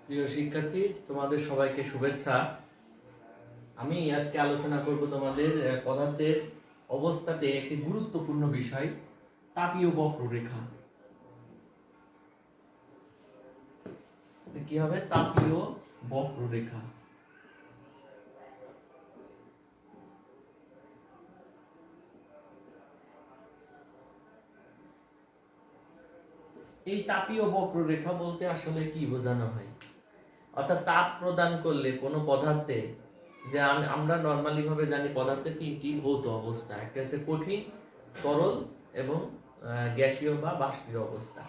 প্রিয় শিক্ষার্থী, তোমাদের সবাইকে শুভেচ্ছা। আমি আজকে আলোচনা করব তোমাদের পদার্থের অবস্থাতে একটি গুরুত্বপূর্ণ বিষয়, তাপীয় বক্ররেখা। কি হবে? তাপীয় বক্ররেখা। এই তাপীয় বক্ররেখা বলতে আসলে কি বোঝানো হয়? অর্থাৎ তাপ প্রদান করলে কোনো পদার্থে, যে আমরা নর্মালি ভাবে জানি পদার্থের তিনটি ভৌত অবস্থা, একটা হচ্ছে কঠিন, তরল এবং গ্যাসীয় বা বাষ্পীয় অবস্থা।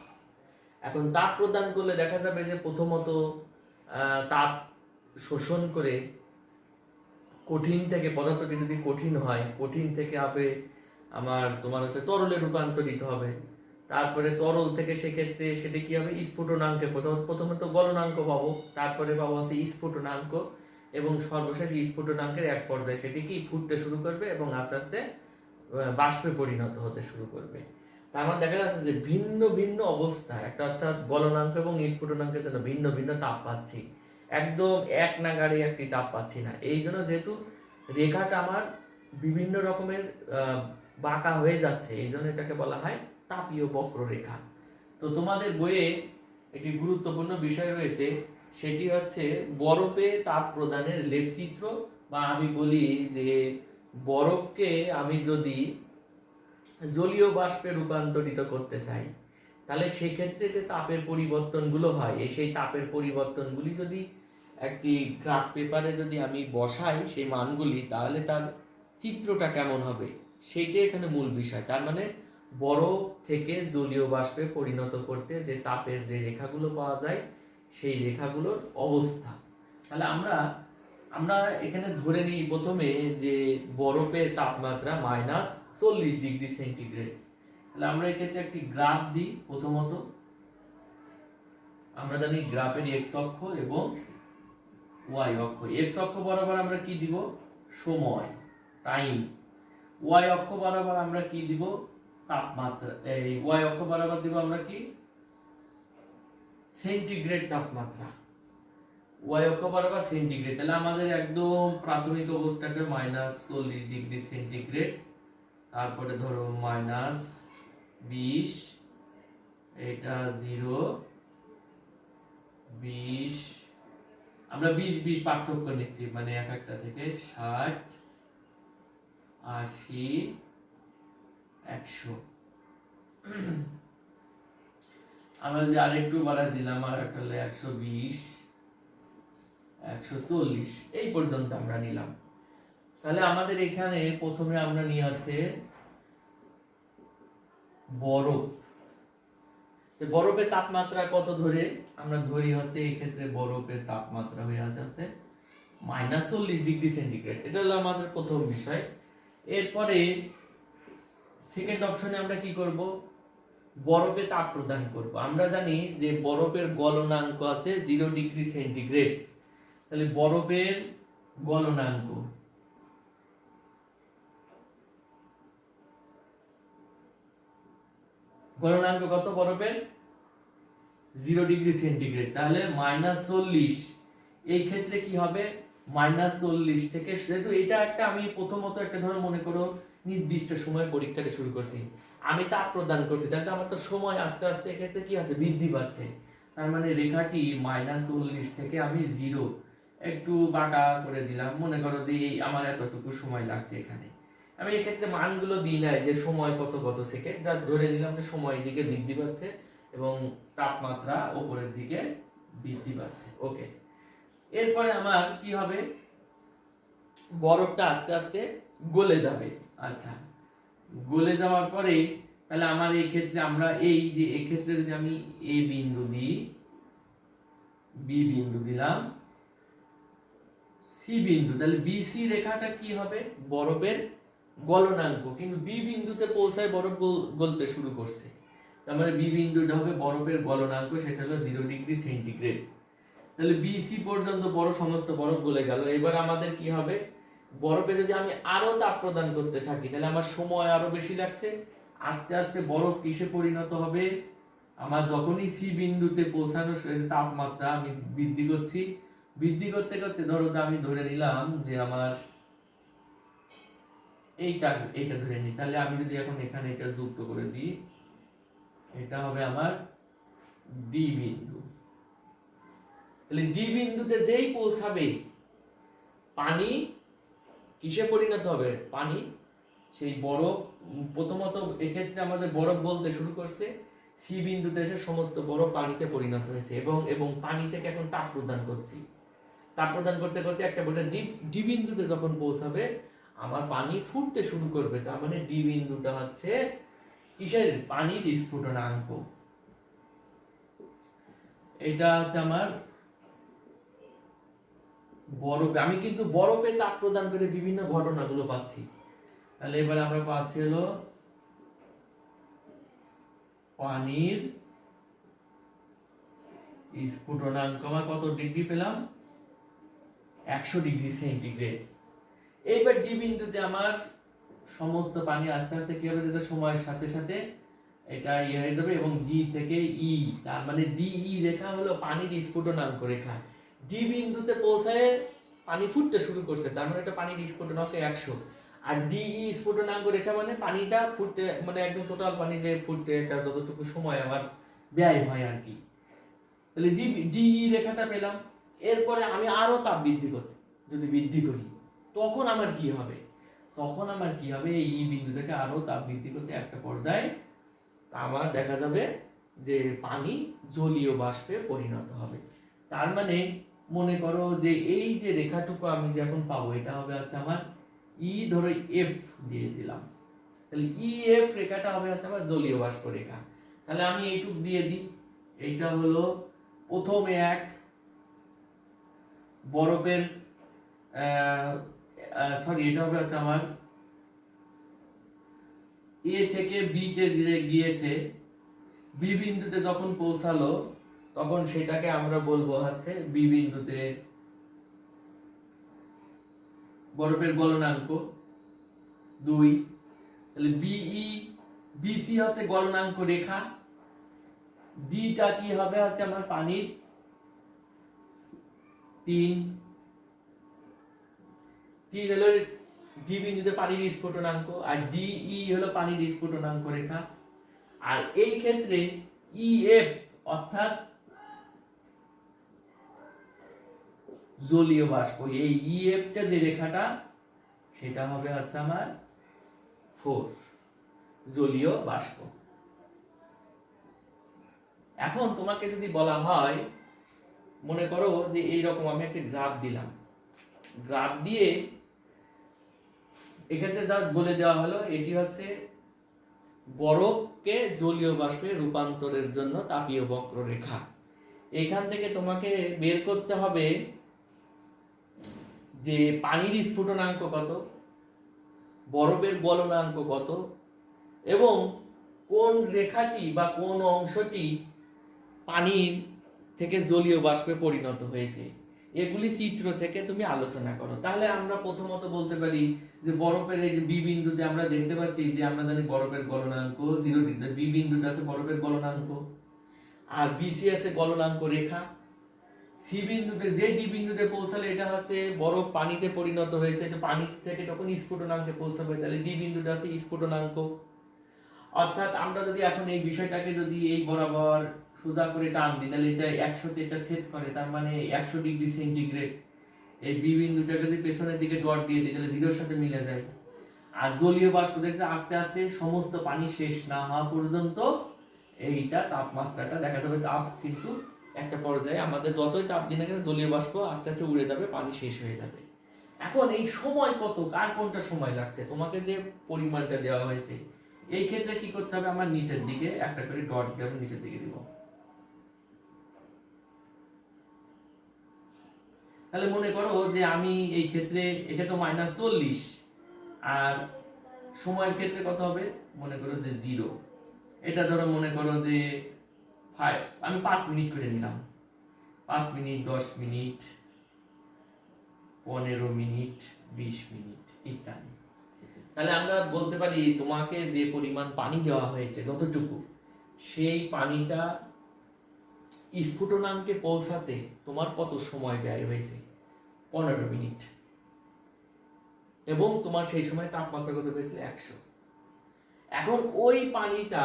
এখন তাপ প্রদান করলে দেখা যাবে যে প্রথমত তাপ শোষণ করে কঠিন থেকে, পদার্থটি যদি কঠিন হয়, কঠিন থেকে তোমার হচ্ছে তরলে রূপান্তরিত হবে। তারপরে তরল থেকে সেক্ষেত্রে সেটি কি হবে? স্ফুটনাঙ্কে, প্রথমে তো গলনাঙ্ক পাবো, তারপরে পাবো হচ্ছে স্ফুটনাঙ্ক, এবং সর্বশেষ স্ফুটনাঙ্কের এক পর্যায়ে সেটি কি ফুটতে শুরু করবে এবং আস্তে আস্তে বাষ্পে পরিণত হতে শুরু করবে। তার মানে দেখা যাচ্ছে যে ভিন্ন ভিন্ন অবস্থা, একটা অর্থাৎ গলনাঙ্ক এবং স্ফুটনাঙ্কের জন্য ভিন্ন ভিন্ন তাপ পাচ্ছি, একদম এক নাগাড়ে একটি তাপ পাচ্ছি না। এই জন্য যেহেতু রেখাটা আমার বিভিন্ন রকমের বাঁকা হয়ে যাচ্ছে, এই জন্য এটাকে বলা হয় তাপীয় বক্ররেখা। তো তোমাদের বইয়ে একটি গুরুত্বপূর্ণ বিষয় রয়েছে, সেটি হচ্ছে বরফে তাপ প্রদানের লেখচিত্র, বা আমি বলি যে বরফকে আমি যদি জলীয় বাষ্পে রূপান্তরিত করতে চাই, তাহলে সেক্ষেত্রে যে তাপের পরিবর্তনগুলো হয়, সেই তাপের পরিবর্তনগুলি যদি একটি গ্রাফ পেপারে যদি আমি বসাই সেই মানগুলি, তাহলে তার চিত্রটা কেমন হবে সেইটাই এখানে মূল বিষয়। তার মানে বরফ থেকে জলীয় বাষ্পে পরিণত করতে যে তাপের যে রেখাগুলো পাওয়া যায়, সেই রেখাগুলোর অবস্থা। তাহলে আমরা আমরা এখানে ধরে নিই প্রথমে যে বরফের তাপমাত্রা -40°C। তাহলে আমরা এক্ষেত্রে একটি গ্রাফ দিই। প্রথমত আমরা জানি গ্রাফের এক্স অক্ষ এবং ওয়াই অক্ষ। এক্স অক্ষ বরাবর আমরা কি দিব? সময়, টাইম। ওয়াই অক্ষ বরাবর আমরা কি দিব? তাপমাত্রা। এই ওয়াই অক্ষ বরাবর দিব আমরা কি? সেন্টিগ্রেড তাপমাত্রা। ওয়াই অক্ষ বরাবর সেন্টিগ্রেড। তাহলে আমাদের একদম প্রাথমিক অবস্থাটা -40°C, তারপরে ধরো -20, এটা 0, 20, আমরা 20 পার্থক্য নিচ্ছি, মানে এক একটা থেকে 60, 80, 100। আমরা যদি আরেকটু বাড়াই দিলাম, আর একটা হলো 120, 140, এই পর্যন্ত আমরা নিলাম। তাহলে আমাদের এখানে প্রথমে আমরা নিয়ে আছে বরফ। বরফের তাপমাত্রা কত ধরে আমরা ধরি? হচ্ছে এই ক্ষেত্রে বরফের তাপমাত্রা হয়ে আছে -40°C। এটা হলো আমাদের প্রথম বিষয়। এরপরে সেকেন্ড অপশনে আমরা কি করব? বরফে তাপ প্রদান করব। আমরা জানি যে বরফের গলনাঙ্ক আছে 0°C। তাহলে বরফের গলনাঙ্ক কত বরফের? 0°C। তাহলে -40, এই ক্ষেত্রে কি হবে? -40 থেকে, যেহেতু এটা একটা, আমি প্রথমত একটা ধরো মনে করো নির্দিষ্ট সময় পরীক্ষাটা শুরু করছি, আমি তাপ প্রদান করছি, তাহলে আমার তো সময় আস্তে আস্তে এক্ষেত্রে কি আছে? বৃদ্ধি পাচ্ছে। তার মানে রেখাটি -40 থেকে আমি 0 একটু বাঁকা করে দিলাম, মনে করো যে আমার এতটুকু সময় লাগছে। এখানে আমি এক্ষেত্রে মানগুলো দিই নাই যে সময় কত সেকেন্ড, জাস্ট ধরে নিলাম যে সময় দিকে বৃদ্ধি পাচ্ছে এবং তাপমাত্রা উপরের দিকে বৃদ্ধি পাচ্ছে। ওকে, এরপরে আমার কি হবে? বরফটা আস্তে আস্তে গলে যাবে। আচ্ছা, গলে যাওয়ার পরে তাহলে আমার এই ক্ষেত্রে আমরা এই যে এক্ষেত্রে যদি আমি এ বিন্দু দিই, বি বিন্দু দিলাম, সি বিন্দু, তাহলে বিসি রেখাটা কি হবে? বরফের গলনাঙ্ক। কিন্তু বি বিন্দুতে পৌঁছায় বরফ গলতে শুরু করছে, তার মানে বি বিন্দুটা হবে বরফের গলনাঙ্ক, সেটা হলো 0°C। তাহলে বিসি পর্যন্ত সমস্ত বরফ গলে গেল। এবার আমাদের কি হবে? বরফে যদি আমি আরো তাপ প্রদান করতে থাকি, তাহলে আমার সময় আরো বেশি লাগছে। আস্তে আস্তে বরফ কিসে পরিণত হবে? আমার যখনই সি বিন্দুতে পৌঁছানোর তাপমাত্রা আমি বৃদ্ধি করছি, বৃদ্ধি করতে করতে ধরো আমি ধরে নিলাম যে আমার এইটা ধরে নিই, তাহলে আমি যদি এখন এখানে এটা যুক্ত করে দিই, এটা হবে আমার ডি বিন্দু। তাহলে ডি বিন্দুতে যেই পৌঁছাবে পানি কিসে পরিণত হবে? পানি সেই বরফ, প্রথমত এক্ষেত্রে আমাদের বরফ বলতে শুরু করছে, সি বিন্দুতে এসে সমস্ত বরফ পানিতে পরিণত হয়েছে এবং পানি থেকে এখন তাপ প্রদান করছি। তাপ প্রদান করতে করতে একটা পর্যায়ে ডি বিন্দুতে যখন পৌঁছাবে আমার পানি ফুটতে শুরু করবে, তার মানে ডি বিন্দুটা হচ্ছে কিসের? পানির স্ফুটনাঙ্ক। এটা হচ্ছে আমার বরফে, আমি কিন্তু বরফে তাপ প্রদান করে বিভিন্ন ঘটনাগুলো পাচ্ছি। তাহলে এবারে আমরা পাচ্ছি হলো পানির স্ফুটনাঙ্ক আমার কত ডিগ্রি পেলাম? 100 ডিগ্রি সেন্টিগ্রেড। এইবার ডি বিন্দুতে আমার সমস্ত পানি আস্তে আস্তে কি হবে? সময়ের সাথে সাথে এটা হয়ে যাবে এবং ডি থেকে ই, তার মানে ডিই রেখা হলো পানির স্ফুটনাঙ্ক রেখা। ডি বিন্দুতে পৌঁছায় পানি ফুটতে শুরু করছে, তার মানে এটা পানির স্ফুটনাঙ্ক 100। আর ডিই স্ফুটনাঙ্ক রেখা মানে পানিটা ফুটতে, মানে একদম টোটাল পানি যে ফুটতে এটা যতটুকু সময় আমার ব্যয় হয় আর কি। তাহলে ডিই রেখাটা পেলাম। এরপরে আমি আরো তাপ বৃদ্ধি করি, তখন আমার কি হবে? তখন আমার কি হবে? এই ই বিন্দু থেকে আরো তাপ বৃদ্ধি করতে একটা পর্যায়ে আবার দেখা যাবে যে পানি জলীয় বাষ্পে পরিণত হবে। তার মানে মনে করো যে এই যে রেখাটুকু আমি যে এখন পাবো, এটা হবে আছে আমার ই, ধরো এফ দিয়ে দিলাম, তাহলে ই এফ রেখাটা হবে আছে আমার জলীয় বাষ্প রেখা। তাহলে আমি এইটুক দিয়ে দিই, এইটা হলো প্রথমে এক বরফের সরি, এটা হবে আছে আমার এ থেকে বি তে গিয়েছে, বি বিন্দুতে যখন পৌঁছালো তখন সেটাকে আমরা বলবো হচ্ছে বি বিন্দুতে বরফের গলনাঙ্ক 2। তাহলে বিই বিসি হচ্ছে গলনাঙ্ক রেখা, ডিটা কি হবে হচ্ছে আমার পানির 3 হলো ডি বিন্দুতে পানির স্ফুটনাঙ্ক, আর ডিই হলো পানির স্ফুটনাঙ্ক রেখা। আর এই ক্ষেত্রে ইএফ অর্থাৎ জলীয় বাষ্প, এই ইএফটা যে রেখাটা সেটা হবে হচ্ছে আমার 4 জলীয় বাষ্প। এখন তোমাকে যদি বলা হয়, মনে করো যে এইরকম আমি একটা গ্রাফ দিলাম, গ্রাফ দিয়ে এক্ষেত্রে জাস্ট বলে দেওয়া হলো এটি হচ্ছে বরফকে জলীয় বাষ্পে রূপান্তরের জন্য তাপীয় বক্ররেখা। এখান থেকে তোমাকে বের করতে হবে যে পানির স্ফুটনাঙ্ক কত, বরফের গলনাঙ্ক কত, এবং কোন রেখাটি বা কোন অংশটি পানির থেকে জলীয় বাষ্পে পরিণত হয়েছে, এগুলি চিত্র থেকে তুমি আলোচনা করো। তাহলে আমরা প্রথমত বলতে পারি যে বরফের এই যে বি বিন্দুতে আমরা দেখতে পাচ্ছি যে আমরা জানি বরফের গলনাঙ্ক 0 ডিগ্রি, বি বিন্দুটা আছে বরফের গলনাঙ্ক, আর বিসি আছে গলনাঙ্ক রেখা। সি বিন্দুতে যে ডি বিন্দুতে পৌঁছালে এটা হচ্ছে বরফ পানিতে পরিণত হয়েছে, এটা পানি থেকে তখন স্ফুটনাঙ্কে পৌঁছাবে, তাহলে ডি বিন্দুটা আছে স্ফুটনাঙ্ক। অর্থাৎ আমরা যদি এখন এই বিষয়টাকে যদি এই বরাবর সোজা করে টান দিই, তাহলে এটা 100 তে এটা ছেদ করে, তার মানে 100 ডিগ্রি সেন্টিগ্রেড। এই বি বিন্দুটাকে যদি পেছনের দিকে ডট দিয়ে দিই তাহলে জিরোর সাথে মিলে যায়। আর জলীয় বাষ্প দেখছে আস্তে আস্তে সমস্ত পানি শেষ না হওয়া পর্যন্ত এইটা তাপমাত্রাটা দেখা যাবে, তাপ কিন্তু একটা পর্যায়ে আমাদের যতই তাপ দিই না কেন জলীয় বাষ্প আস্তে আস্তে উড়ে যাবে, পানি শেষ হয়ে যাবে। এখন এই সময় কত, কার কোনটা সময় লাগছে, তোমাকে যে পরিমাণটা দেওয়া হয়েছে, এই ক্ষেত্রে কি করতে হবে? আমার নিচের দিকে একটা করে ডট দিয়ে আমি নিচের দিকে দিব। তাহলে মনে করো যে আমি এই ক্ষেত্রে এটা তো -40, আর সময়ের ক্ষেত্রে কত হবে? মনে করো যে 0। এটা ধরো মনে করো যে আমি 5 মিনিট করে নিলাম, 5 মিনিট, 10 মিনিট, 15 মিনিট, 20 মিনিট ইত্যাদি। তাহলে আমরা বলতে পারি তোমাকে যে পরিমাণ পানি দেওয়া হয়েছে যতটুকু, সেই পানিটা স্ফুটনাঙ্কে পৌঁছাতে তোমার কত সময় ব্যয় হয়েছে? 15 মিনিট। এবং তোমার সেই সময় তাপমাত্রা কত হয়েছে? 100। এখন ওই পানিটা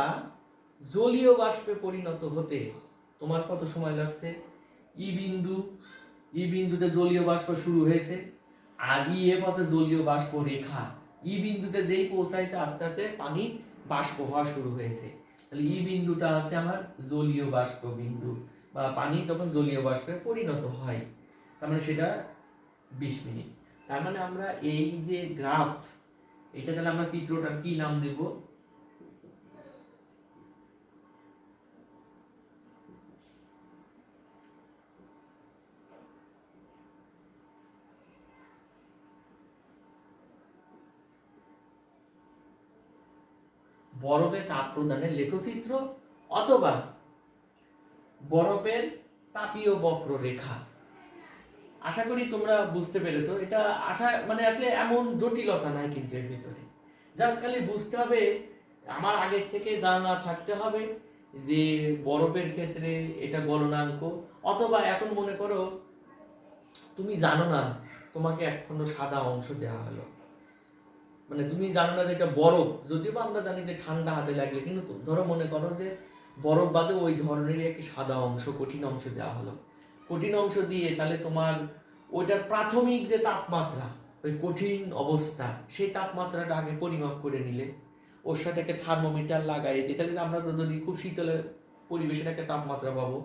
জলীয় বাষ্পে পরিণত হতে তোমার কত সময় লাগছে? ই বিন্দুতে জলীয় বাষ্প শুরু হয়েছে, আর এফ আছে জলীয় বাষ্প রেখা। বিন্দুতে যেই পৌঁছাইছে আস্তে আস্তে পানি বাষ্প হওয়া শুরু হয়েছে। তাহলে বিন্দুটা হচ্ছে আমার জলীয় বাষ্প বিন্দু, বা পানি তখন জলীয় বাষ্পে পরিণত হয়। তার মানে সেটা 20 মিনিট। তার মানে আমরা এই যে গ্রাফ, এটা তাহলে আমরা চিত্রটার কি নাম দেব? বরফে তাপ প্রদানের লেখচিত্র, অথবা বরফের তাপীয় বক্ররেখা। আশা করি তোমরা বুঝতে পেরেছো। এটা মানে আসলে এমন জটিলতা নাই কিন্তু এর ভিতরে। জাস্ট খালি বুঝতে হবে, আমার আগের থেকে জানা থাকতে হবে যে বরফের ক্ষেত্রে এটা গলনাঙ্ক, অথবা এখন মনে করো তুমি জানো না, তোমাকে এখনো সাদা অংশ দেওয়া হলো, মানে তুমি জানো না যে এটা বরফ, যদিও বা আমরা জানি যে ঠান্ডা হাতে লাগলে, কিন্তু ধরো মনে করো যে বরফ বাদে ওই ধরনেরই একটি সাদা অংশ, কঠিন অংশ দেওয়া হলো। কঠিন অংশ দিয়ে তাহলে তোমার ওইটার প্রাথমিক যে তাপমাত্রা, ওই কঠিন অবস্থা, সেই তাপমাত্রাটা আগে পরিমাপ করে নিলে, ওর সাথে একটা থার্মোমিটার লাগাই দিই, তাহলে আমরা তো যদি খুব শীতলের পরিবেশের একটা তাপমাত্রা পাবো।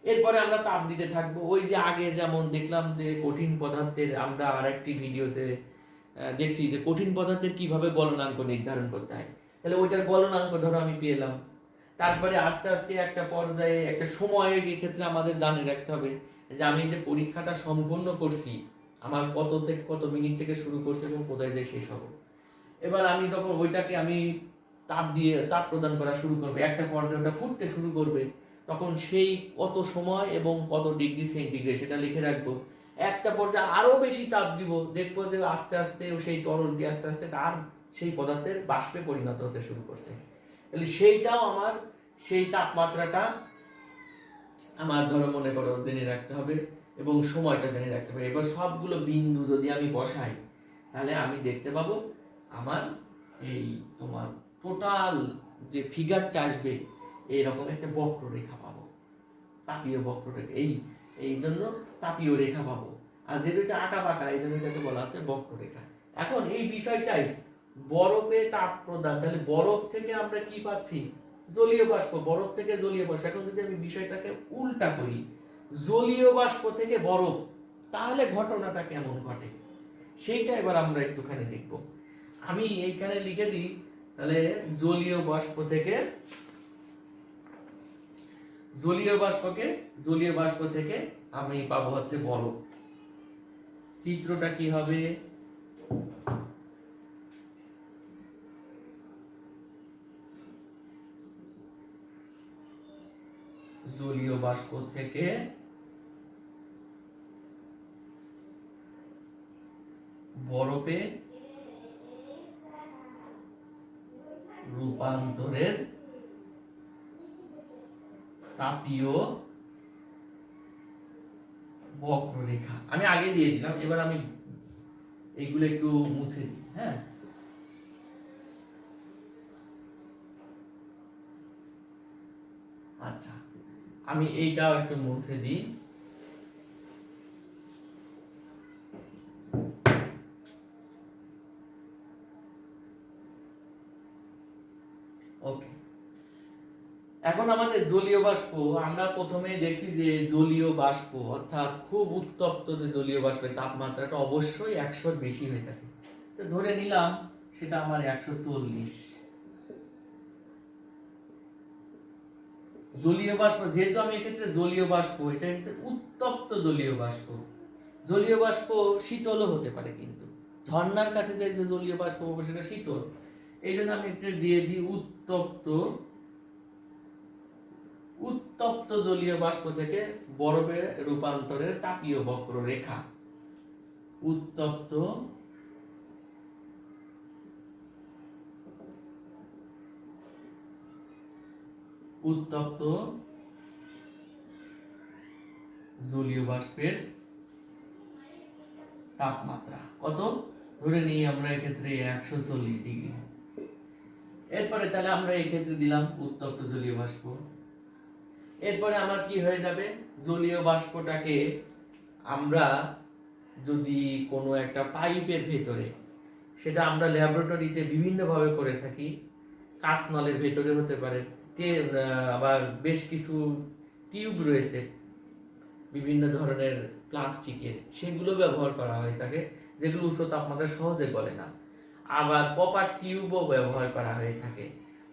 এরপরে আমরা তাপ দিতে থাকবো। ওই যে আগে যেমন দেখলাম যে কঠিন পদার্থের, আমরা আরেকটি ভিডিওতে দেখছি যে কঠিন পদার্থের কিভাবে গলনাঙ্ক নির্ধারণ করতে হয়। তাহলে ওইটার গলনাঙ্ক ধরো আমি পেলাম। তারপরে আস্তে আস্তে একটা পর্যায়ে একটা সময়ের ক্ষেত্রে আমাদের জানে রাখতে হবে যে আমি যে পরীক্ষাটা সম্পূর্ণ করছি, আমার কত থেকে কত মিনিট থেকে শুরু করছে এবং কোথায় যে শেষ হবে। এবার আমি তখন ওইটাকে আমি তাপ প্রদান করা শুরু করবে, একটা পর্যায়ে ওটা ফুটতে শুরু করবে, তখন সেই কত সময় এবং কত ডিগ্রি সেন্টিগ্রেড সেটা লিখে রাখবো। একটা পর্যায়ে আরো বেশি তাপ দিব, দেখবো যে আস্তে আস্তে সেই তরলটি আস্তে আস্তে তার সেই পদার্থের বাষ্পে পরিণত হতে শুরু করছে। তাহলে সেইটাও আমার, সেই তাপমাত্রাটা আমার ধরো মনে করো জেনে রাখতে হবে, এবং সময়টা জেনে রাখতে হবে। এবার সবগুলো বিন্দু যদি আমি বসাই, তাহলে আমি দেখতে পাবো আমার এই তোমার টোটাল যে ফিগারটা আসবে, এইরকম একটা বক্ররেখা পাবো, তাপীয় বক্ররেখা। এই জন্য তাপীয় রেখা পাবো। আর যেহেতু এটা আঁকা বাঁকা, এই জন্য এটাকে বলা আছে বক্ররেখা। এখন এই বিষয়টাই বরফে তাপ প্রদান, তাহলে বরফ থেকে আমরা কি পাচ্ছি? জলীয় বাষ্প। বরফ থেকে জলীয় বাষ্প। এখন যদি আমি বিষয়টাকে উল্টা করি, জলীয় বাষ্প থেকে বরফ, তাহলে ঘটনাটা কেমন ঘটে সেইটা এবার আমরা একটুখানি দেখব। আমি এইখানে লিখে দিই, তাহলে জলীয় বাষ্প থেকে আমি পাবো হচ্ছে বরফ। চিত্রটা কি হবে? জলীয় বাষ্প থেকে বরফে রূপান্তরের তাপীয় বক্ররেখা। আমি আগে দিয়ে দিলাম, এবার আমি এইগুলো একটু মুছে দিই। হ্যাঁ, আচ্ছা, আমি এইটাও একটু মুছে দিই। ওকে, এখন আমাদের জলীয় বাষ্প, আমরা প্রথমে দেখছি যে জলীয় বাষ্প অর্থাৎ খুব উত্তপ্ত যে জলীয় বাষ্পের তাপমাত্রাটা অবশ্যই 100-র বেশি হয়ে থাকে। তো ধরে নিলাম সেটা আমার 140। জলীয় বাষ্প, যেহেতু আমি এক্ষেত্রে জলীয় বাষ্প, এটা হচ্ছে উত্তপ্ত জলীয় বাষ্প। জলীয় বাষ্প শীতলও হতে পারে, কিন্তু ঝর্ণার কাছে যে জলীয় বাষ্প সেটা শীতল। এই জন্য আমি একটু দিয়ে দিই উত্তপ্ত জলীয় বাষ্প থেকে বরফে রূপান্তরের তাপীয় বক্ররেখা। উত্তপ্ত উত্তপ্ত জলীয় বাষ্পের তাপমাত্রা কত, ধরে নিই আমরা এক্ষেত্রে 140 ডিগ্রি। এরপরে তাহলে আমরা এক্ষেত্রে দিলাম উত্তপ্ত জলীয় বাষ্প। এরপরে আমার কি হয়ে যাবে, জলীয় বাষ্পটাকে আমরা যদি কোনো একটা পাইপের ভেতরে, সেটা আমরা ল্যাবরেটরিতে বিভিন্নভাবে করে থাকি, কাঁচ নলের ভেতরে হতে পারে, আবার বেশ কিছু টিউব রয়েছে বিভিন্ন ধরনের প্লাস্টিকের, সেগুলো ব্যবহার করা হয় থাকে, যেগুলো উচ্চ তাপমাত্রায় সহজে গলে না। আবার কপার টিউবও ব্যবহার করা হয়ে থাকে।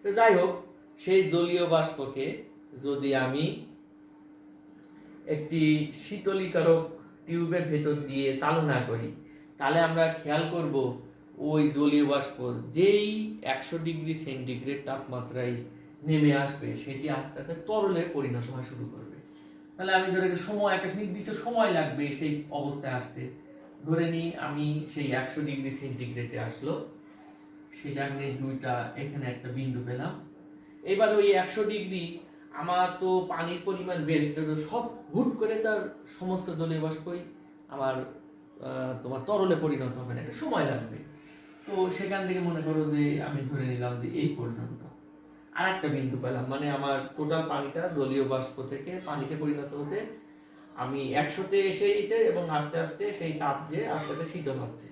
তো যাই হোক, সেই জলীয় বাষ্পকে যদি আমি একটি শীতলীকারক টিউবের ভেতর দিয়ে চালনা করি, তাহলে আমরা খেয়াল করব ওই জলীয় বাষ্প যেই 100 ডিগ্রি সেন্টিগ্রেড তাপমাত্রায় নেমে আসবে, সেটি আস্তে আস্তে তরলে পরিণত হওয়া শুরু করবে। তাহলে আমি ধরে একটা নির্দিষ্ট সময় লাগবে সেই অবস্থায় আসতে। ধরে নিই আমি সেই 100 ডিগ্রি সেন্টিগ্রেডে আসলো, সেটা আমি দুইটা এখানে একটা বিন্দু পেলাম। এবার ওই 100 ডিগ্রি, আমার তো পানির পরিমাণ বেশ, তো সব হুট করে তার সমস্ত জলীয় বাষ্পই আমার তোমার তরলে পরিণত হবে না, একটা সময় লাগবে। তো সেখান থেকে মনে করো যে আমি ধরে নিলাম যে এই পর্যন্ত আর একটা বিন্দু পেলাম, মানে আমার টোটাল পানিটা জলীয় বাষ্প থেকে পানিতে পরিণত হতে আমি 100-তে এসে এবং আস্তে আস্তে সেই তাপ দিয়ে আস্তে আস্তে শীতল হচ্ছে।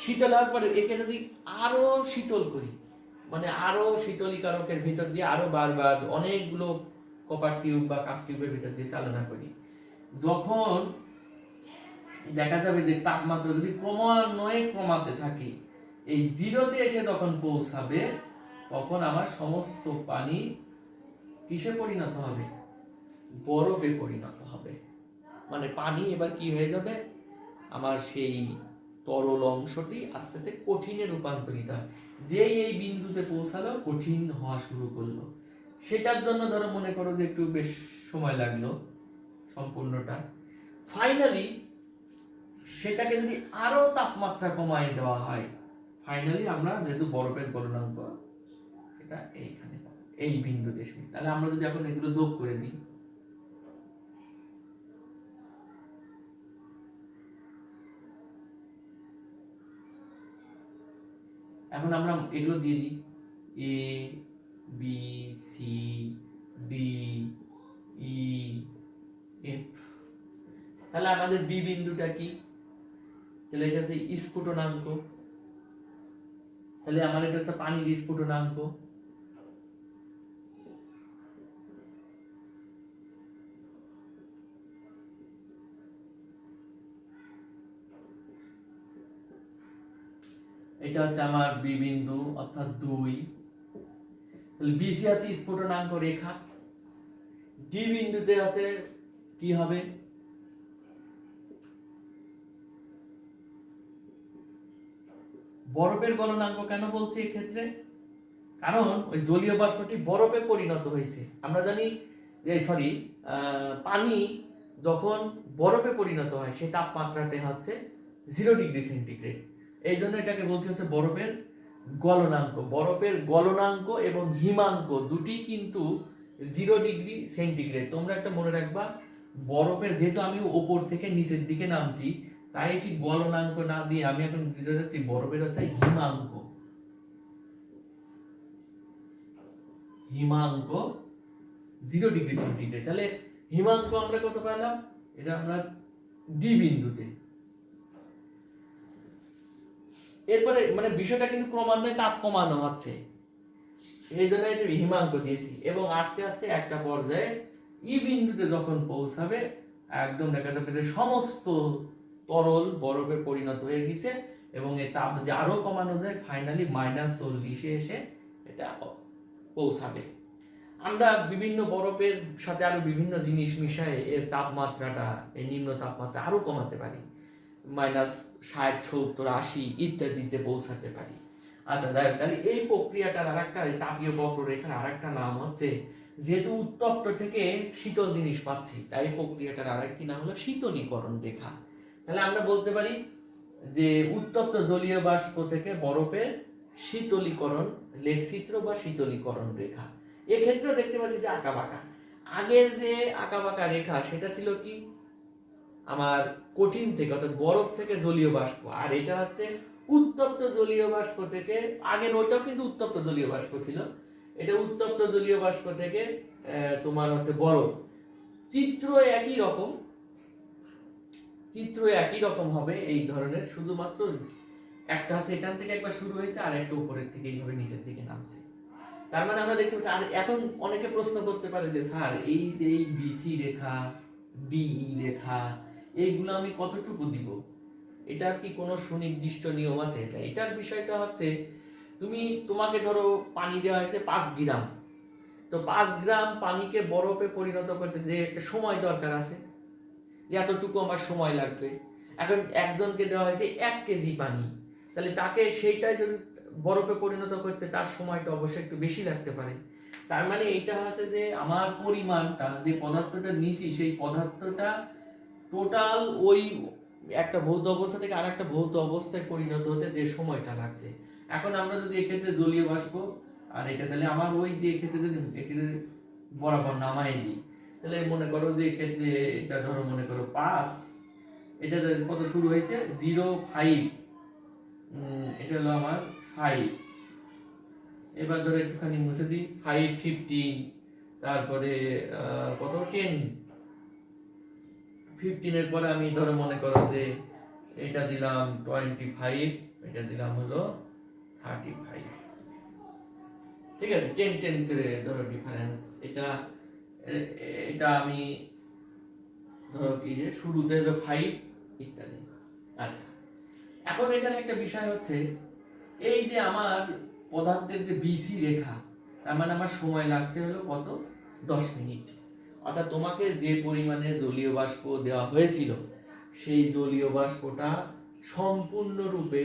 শীতল হওয়ার পরে একে যদি আরো শীতল করি, মানে আরো শীতলীকারকের ভিতর দিয়ে আরো বারবার অনেকগুলো কপার টিউব বা কাঁচ টিউবের ভিতর দিয়ে চালনা করি, যখন দেখা যাবে যে তাপমাত্রা যদি ক্রমান্বয়ে কমাতে থাকে, এই জিরোতে এসে যখন পৌঁছাবে, তখন আমার সমস্ত পানি কিসে পরিণত হবে, বরফে পরিণত হবে। মানে পানি এবার কি হয়ে যাবে, আমার সেই তরল অংশটি আস্তে আস্তে কঠিনে রূপান্তরিত হয়। যেই এই বিন্দুতে পৌঁছালো, কঠিন হওয়া শুরু করলো। সেটার জন্য ধরো মনে করো যে একটু বেশ সময় লাগলো সম্পূর্ণটা। ফাইনালি সেটাকে যদি আরো তাপমাত্রা কমায় দেওয়া হয়, ফাইনালি আমরা যেহেতু বরফের গলনাঙ্ক এটা এইখানে এই বিন্দুতে এসে, তাহলে আমরা যদি এখন এগুলো যোগ করে দিই, এখন আমরা এগুলো দিয়ে দিই, A B C D E F. তাহলে আমাদের বি বিন্দুটা কি, তাহলে এটা হচ্ছে স্ফুটনাঙ্ক। তাহলে আমার এটা হচ্ছে পানির স্ফুটনাঙ্ক। এটা হচ্ছে আমার বি বিন্দু অর্থাৎ 2। তাহলে বিসি আছে স্ফুটনাঙ্ক রেখা, ডি বিন্দুতে আছে কি হবে, বরফের গলনাঙ্ক। কেন বলছি এক্ষেত্রে, কারণ ওই জলীয় বাষ্পটি বরফে পরিণত হয়েছে। আমরা জানি যে পানি যখন বরফে পরিণত হয়, সেই তাপমাত্রাটা হচ্ছে 0 ডিগ্রি সেন্টিগ্রেড। এই জন্য এটাকে বলছে হচ্ছে বরফের গলনাঙ্ক। বরফের গলনাঙ্ক এবং হিমাঙ্ক দুটি কিন্তু 0 ডিগ্রি সেন্টিগ্রেড। তোমরা একটা মনে রাখবা, বরফের যেহেতু আমি ওপর থেকে নিচের দিকে নামছি, তাই এটি গলনাঙ্ক না দিয়ে আমি এখন দিতে যাচ্ছি বরফের হচ্ছে হিমাঙ্ক। Himank 0 degree centigrade. তাহলে হিমাঙ্ক আমরা কত পেলাম, এটা আমরা ডি বিন্দুতে। এরপরে মানে বিষয়টা কিন্তু ক্রমান্বয়ে তাপ কমানো হচ্ছে, এই জন্য এটা হিমাঙ্ক দিয়েছি। এবং আস্তে আস্তে একটা পর্যায়ে ই বিন্দুতে যখন পৌঁছাবে, একদম দেখা যাবে যে সমস্ত তরল বরফে পরিণত হয়ে গেছে, এবং এর তাপ যদি আরো কমানো যায়, ফাইনালি -40-এ এসে এটা পৌঁছাবে। আমরা বিভিন্ন বরফের সাথে আরো বিভিন্ন জিনিস মিশায় এর তাপমাত্রাটা, এই নিম্ন তাপমাত্রা আরো কমাতে পারি, -60, 70, 80 ইত্যাদিতে পৌঁছাতে পারি। আচ্ছা যাই হোক, তাহলে এই প্রক্রিয়াটার আরেকটা, তাপীয় বক্ররেখার আরেকটা নাম হচ্ছে, যেহেতু উত্তপ্ত থেকে শীতল জিনিস পাচ্ছি, তাই প্রক্রিয়াটার আরেকটি নাম হলো শীতলীকরণ রেখা। তাহলে আমরা বলতে পারি যে উত্তপ্ত জলীয় বাষ্প থেকে বরফের শীতলীকরণ লেখচিত্র বা শীতলীকরণ রেখা, এক্ষেত্রেও দেখতে পাচ্ছি যে আঁকা বাঁকা। আগের যে আঁকা বাঁকা রেখা সেটা ছিল কি আমার কঠিন থেকে অর্থাৎ বরফ থেকে জলীয় বাষ্প, আর এটা হচ্ছে উত্তপ্ত জলীয় বাষ্প থেকে, আগের ওইটাও কিন্তু উত্তপ্ত জলীয় বাষ্প ছিল, এটা উত্তপ্ত জলীয় বাষ্প থেকে তোমার হচ্ছে বরফ। চিত্র একই রকম, চিত্র একই রকম হবে এই ধরনের, শুধুমাত্র একটা হচ্ছে এখান থেকে একবার শুরু হয়েছে আর একটা উপরের থেকে এইভাবে নিচের দিকে নামছে। তার মানে আমরা দেখতে পাচ্ছি। আর এখন অনেকে প্রশ্ন করতে পারে যে স্যার এই যে এই বিসি রেখা, বিই রেখা, এইগুলো আমি কতটুকু দিব, এটার কি কোনো সুনির্দিষ্ট নিয়ম আছে? এটার বিষয়টা হচ্ছে তোমাকে ধরো পানি দেওয়া হয়েছে 5 গ্রাম, তো 5 গ্রাম পানিকে বরফে পরিণত করতে যে একটা সময় দরকার আছে, যে এতটুকু আমার সময় লাগবে। এখন একজনকে দেওয়া হয়েছে 1 কেজি পানি, তাহলে তাকে সেইটাই যদি বরফে পরিণত করতে তার সময়টা অবশ্যই একটু বেশি লাগতে পারে। তার মানে এইটা হচ্ছে যে আমার পরিমাণটা যে পদার্থটা নিছি সেই পদার্থটা টোটাল ওই একটা ভৌত অবস্থা থেকে আর একটা ভৌত অবস্থায় পরিণত হতে যে সময়টা লাগছে। এখন আমরা যদি এক্ষেত্রে জলীয় বাষ্প আর এটা, তাহলে আমার ওই যে এক্ষেত্রে যদি এক্ষেত্রে বরাবর নামাই দিই, তাহলে মনে করো যে এক্ষেত্রে এটা ধরো মনে করো 5, এটা কত শুরু হয়েছে 0.5, এটা হলো আমার 5, এবার ধরো একটুখানি মুছে দিই 5, 15, তারপরে কত 10, 15 এর পরে আমি ধরো মনে করো যে এটা দিলাম 25, এটা দিলাম হলো 35, ঠিক আছে, 10 করে ধরো ডিফারেন্স। এটা এটা আমি ধরো কি যে শুরুতে হলো 5 ইত্যাদি। আচ্ছা, এখন এখানে একটা বিষয় হচ্ছে এই যে আমার পদার্থের যে বিসি রেখা, তার মানে আমার সময় লাগছে হলো কত 10 মিনিট। অর্থাৎ তোমাকে যে পরিমাণে জলীয় বাষ্প দেওয়া হয়েছিল সেই জলীয় বাষ্পটা সম্পূর্ণরূপে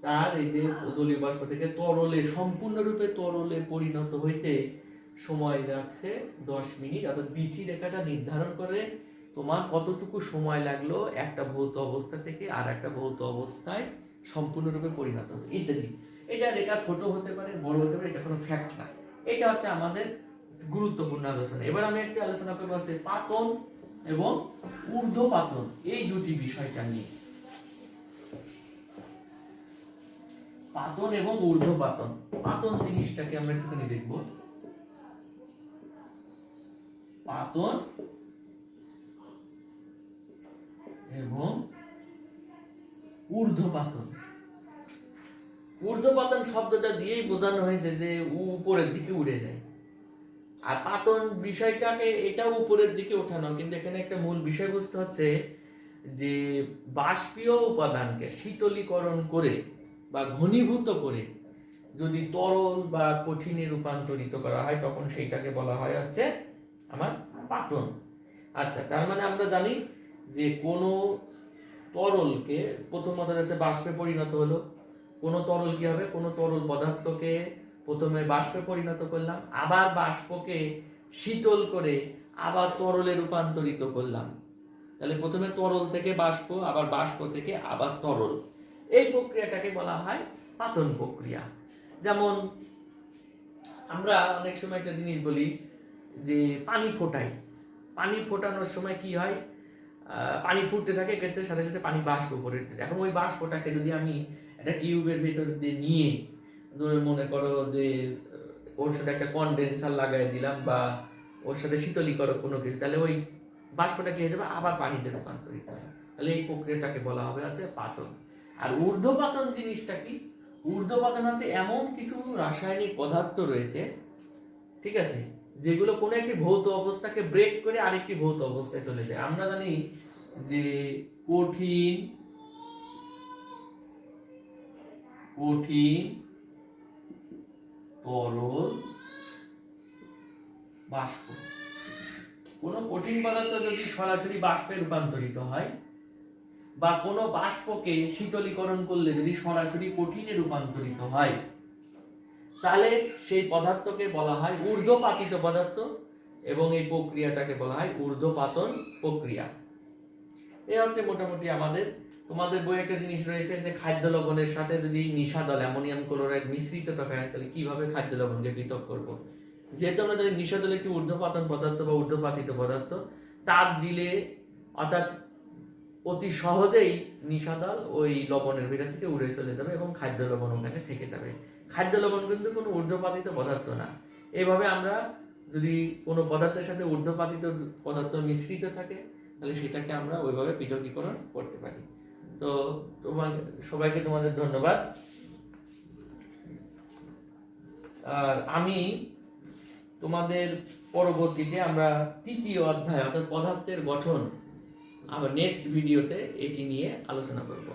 তার এই যে জলীয় বাষ্প থেকে তরলে, সম্পূর্ণরূপে তরলে পরিণত হইতে সময় লাগছে 10 মিনিট। অর্থাৎ বিসি রেখাটা নির্ধারণ করে তোমার কতটুকু সময় লাগলো একটা ভৌত অবস্থা থেকে আর একটা ভৌত অবস্থায় সম্পূর্ণরূপে পরিণত হতে ইত্যাদি। এটা রেখা ছোট হতে পারে, বড় হতে পারে, এটা কোনো ফ্যাক্ট না। এটা হচ্ছে আমাদের গুরুত্বপূর্ণ আলোচনা। এবার আমি একটা আলোচনা করবো আছে পাতন এবং ঊর্ধ্বপাতন, এই দুটি বিষয়টা নিয়ে। পাতন এবং ঊর্ধ্বপাতন, পাতন জিনিসটাকে আমরা একটুখানি দেখব। পাতন এবং ঊর্ধ্বপাতন। ঊর্ধ্বপাতন শব্দটা দিয়েই বোঝানো হয়েছে যে উপরের দিকে উড়ে যায়, আর পাতন বিষয়টাকে এটাও উপরের দিকে ওঠানো, কিন্তু এখানে একটা মূল বিষয়বস্তু হচ্ছে যে বাষ্পীয় উপাদানকে শীতলীকরণ করে বা ঘনীভূত করে যদি তরল বা কঠিনে রূপান্তরিত করা হয় তখন সেইটাকে বলা হয় হচ্ছে আমার পাতন। আচ্ছা, তার মানে আমরা জানি যে কোনো তরলকে প্রথমত হচ্ছে বাষ্পে পরিণত হলো, কোনো তরল কি হবে, কোনো তরল পদার্থকে প্রথমে বাষ্পে পরিণত করলাম, আবার বাষ্পকে শীতল করে আবার তরলে রূপান্তরিত করলাম, তাহলে প্রথমে তরল থেকে বাষ্প, আবার বাষ্প থেকে আবার তরল, এই প্রক্রিয়াটাকে বলা হয় পাতন প্রক্রিয়া। যেমন আমরা অনেক সময় একটা জিনিস বলি যে পানি ফোটাই, পানি ফোটানোর সময় কি হয়, পানি ফুটতে থাকে, ক্ষেত্রে সাথে সাথে পানি বাষ্প করে। এখন ওই বাষ্পটাকে যদি আমি একটা টিউবের ভিতর দিয়ে নিয়ে ধরে মনে করো যে ওর সাথে একটা কনডেন্সার লাগাই দিলাম বা ওর সাথে শীতলীকরক কোনো কিছু, তাহলে ওই বাষ্পটা কি হয়ে যাবে, আবার পানিতে রূপান্তরিত হয়। তাহলে এই প্রক্রিয়াটাকে বলা হবে আছে পাতন। আর ঊর্ধ্বপাতন জিনিসটা কি, ঊর্ধ্বপাতন হচ্ছে এমন কিছু রাসায়নিক পদার্থ রয়েছে, ঠিক আছে, যেগুলো কোনো একটি ভৌত অবস্থাকে ব্রেক করে আরেকটি ভৌত অবস্থায় চলে যায়। আমরা জানি যে কঠিন তরল বাষ্প, কোনো কঠিন পদার্থ যদি সরাসরি বাষ্পে রূপান্তরিত হয় বা কোনো বাষ্পকে শীতলীকরণ করলে যদি সরাসরি কঠিনে রূপান্তরিত হয়, তাহলে সেই পদার্থকে বলা হয় ঊর্ধ্বপাতিত পদার্থ এবং এই প্রক্রিয়াটাকে বলা হয় ঊর্ধ্বপাতন প্রক্রিয়া। এই হচ্ছে মোটামুটি আমাদের, তোমাদের বইয়ে একটা জিনিস রয়েছে যে খাদ্য লবণের সাথে যদি নিশাদল অ্যামোনিয়াম ক্লোরাইড মিশ্রিত থাকে তাহলে কিভাবে খাদ্য লবণকে পৃথক করব। যেহেতু আমরা জানি নিষাদ হলো একটি ঊর্ধ্বপাতন পদার্থ বা ঊর্ধ্বপাতিত পদার্থ, তাপ দিলে অর্থাৎ অতি সহজেই নিশাদল ওই লবণের ভিতর থেকে উড়ে চলে যাবে এবং খাদ্য লবণ ওখানে থেকে যাবে। খাদ্য লবণ কিন্তু কোনো ঊর্ধ্বপাতিত পদার্থ না। এইভাবে আমরা যদি কোনো পদার্থের সাথে ঊর্ধ্বপাতিত পদার্থ মিশ্রিত থাকে তাহলে সেটাকে আমরা ওইভাবে পৃথকীকরণ করতে পারি। তো সবাইকে তোমাদের ধন্যবাদ। আর আমি তোমাদের পরবর্তীতে আমরা তৃতীয় অধ্যায় অর্থাৎ পদার্থের গঠন আবার নেক্সট ভিডিওতে এটি নিয়ে আলোচনা করব।